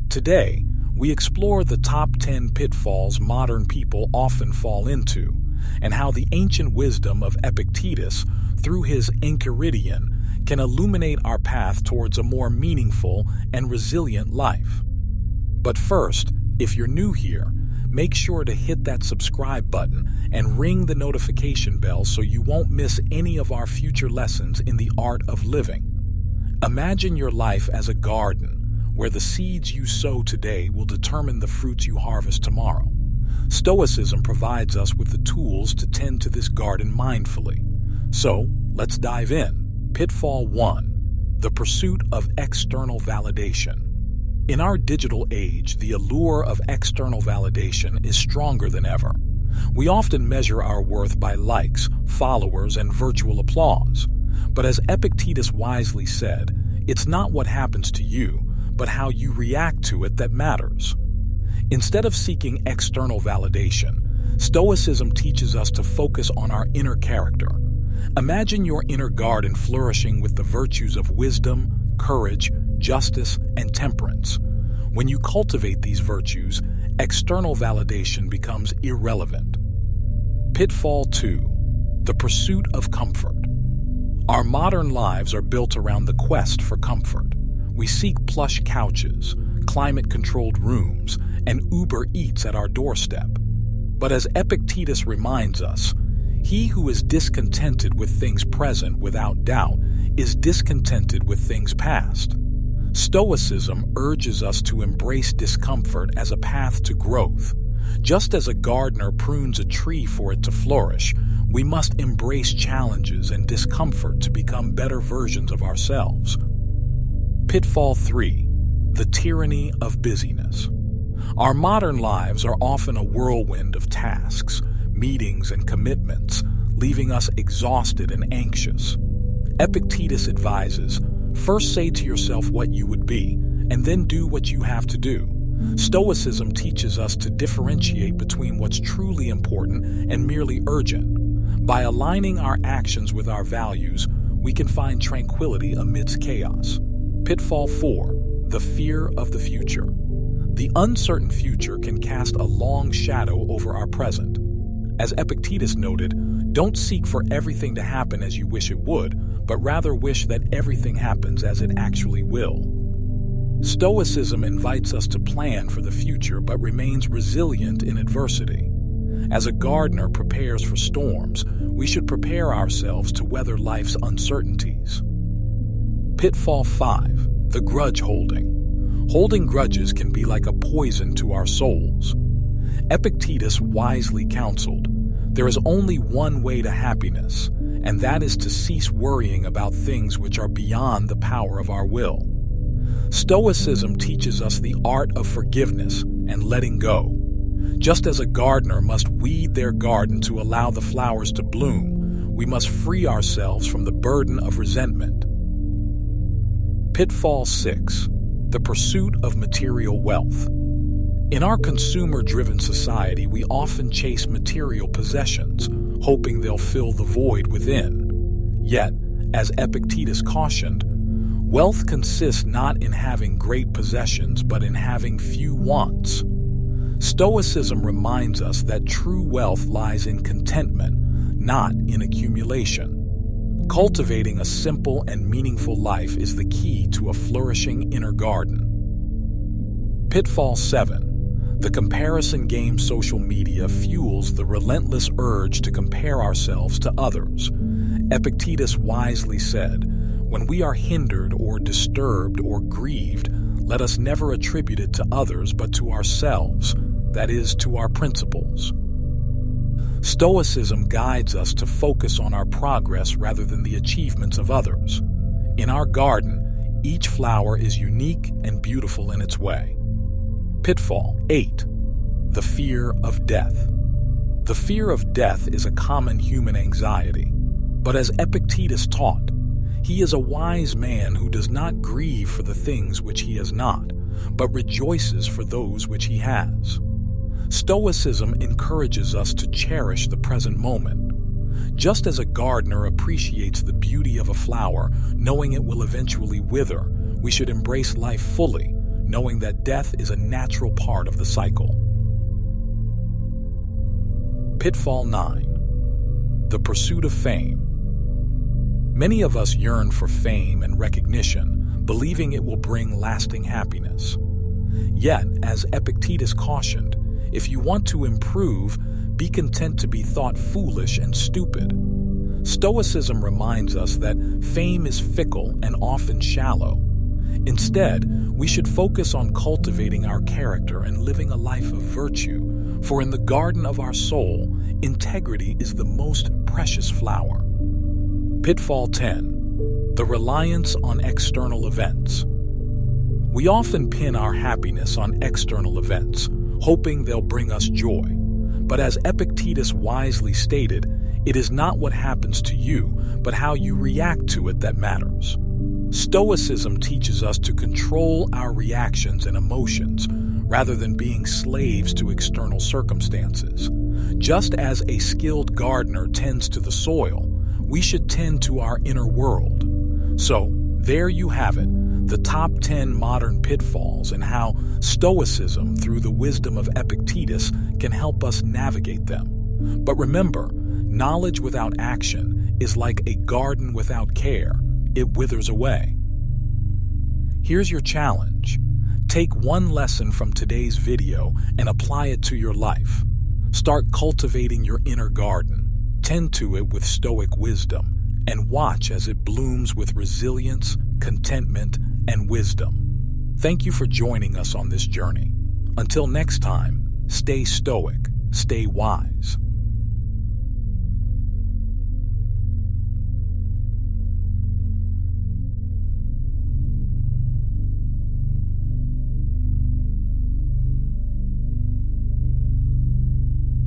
Today, we explore the top 10 pitfalls modern people often fall into, and how the ancient wisdom of Epictetus, through his Enchiridion, can illuminate our path towards a more meaningful and resilient life. But first, if you're new here, make sure to hit that subscribe button and ring the notification bell so you won't miss any of our future lessons in the art of living. Imagine your life as a garden, where the seeds you sow today will determine the fruits you harvest tomorrow. Stoicism provides us with the tools to tend to this garden mindfully. So, let's dive in. Pitfall 1. The pursuit of external validation. In our digital age, the allure of external validation is stronger than ever. We often measure our worth by likes, followers, and virtual applause. But as Epictetus wisely said, it's not what happens to you, but how you react to it that matters. Instead of seeking external validation, Stoicism teaches us to focus on our inner character. Imagine your inner garden flourishing with the virtues of wisdom, courage, justice, and temperance. When you cultivate these virtues, external validation becomes irrelevant. Pitfall 2. The pursuit of comfort. Our modern lives are built around the quest for comfort. We seek plush couches, climate-controlled rooms, and Uber Eats at our doorstep. But as Epictetus reminds us, he who is discontented with things present without doubt is discontented with things past. Stoicism urges us to embrace discomfort as a path to growth. Just as a gardener prunes a tree for it to flourish, we must embrace challenges and discomfort to become better versions of ourselves. Pitfall 3. The tyranny of busyness. Our modern lives are often a whirlwind of tasks, meetings, and commitments, leaving us exhausted and anxious. Epictetus advises, first say to yourself what you would be, and then do what you have to do. Stoicism teaches us to differentiate between what's truly important and merely urgent. By aligning our actions with our values, we can find tranquility amidst chaos. Pitfall 4. The fear of the future. The uncertain future can cast a long shadow over our present. As Epictetus noted, don't seek for everything to happen as you wish it would, but rather wish that everything happens as it actually will. Stoicism invites us to plan for the future but remains resilient in adversity. As a gardener prepares for storms, we should prepare ourselves to weather life's uncertainties. Pitfall 5. The grudge holding. Holding grudges can be like a poison to our souls. Epictetus wisely counseled, there is only one way to happiness, and that is to cease worrying about things which are beyond the power of our will. Stoicism teaches us the art of forgiveness and letting go. Just as a gardener must weed their garden to allow the flowers to bloom, we must free ourselves from the burden of resentment. Pitfall 6. The pursuit of material wealth. In our consumer-driven society, we often chase material possessions, hoping they'll fill the void within. Yet, as Epictetus cautioned, wealth consists not in having great possessions, but in having few wants. Stoicism reminds us that true wealth lies in contentment, not in accumulation. Cultivating a simple and meaningful life is the key to a flourishing inner garden. Pitfall 7. The comparison game. Social media fuels the relentless urge to compare ourselves to others. Epictetus wisely said, when we are hindered or disturbed or grieved, let us never attribute it to others but to ourselves, that is, to our principles. Stoicism guides us to focus on our progress rather than the achievements of others. In our garden, each flower is unique and beautiful in its way. Pitfall 8. The fear of death. The fear of death is a common human anxiety, but as Epictetus taught, he is a wise man who does not grieve for the things which he has not, but rejoices for those which he has. Stoicism encourages us to cherish the present moment. Just as a gardener appreciates the beauty of a flower, knowing it will eventually wither, we should embrace life fully, knowing that death is a natural part of the cycle. Pitfall 9. The pursuit of fame. Many of us yearn for fame and recognition, believing it will bring lasting happiness. Yet, as Epictetus cautioned, if you want to improve, be content to be thought foolish and stupid. Stoicism reminds us that fame is fickle and often shallow. Instead, we should focus on cultivating our character and living a life of virtue, for in the garden of our soul, integrity is the most precious flower. Pitfall 10. The reliance on external events. We often pin our happiness on external events, hoping they'll bring us joy. But as Epictetus wisely stated, it is not what happens to you, but how you react to it that matters. Stoicism teaches us to control our reactions and emotions, rather than being slaves to external circumstances. Just as a skilled gardener tends to the soil, we should tend to our inner world. So, there you have it, the top 10 modern pitfalls and how Stoicism, through the wisdom of Epictetus, can help us navigate them. But remember, knowledge without action is like a garden without care. It withers away. Here's your challenge. Take one lesson from today's video and apply it to your life. Start cultivating your inner garden. Tend to it with Stoic wisdom, and watch as it blooms with resilience, contentment, and wisdom. Thank you for joining us on this journey. Until next time, stay stoic, stay wise.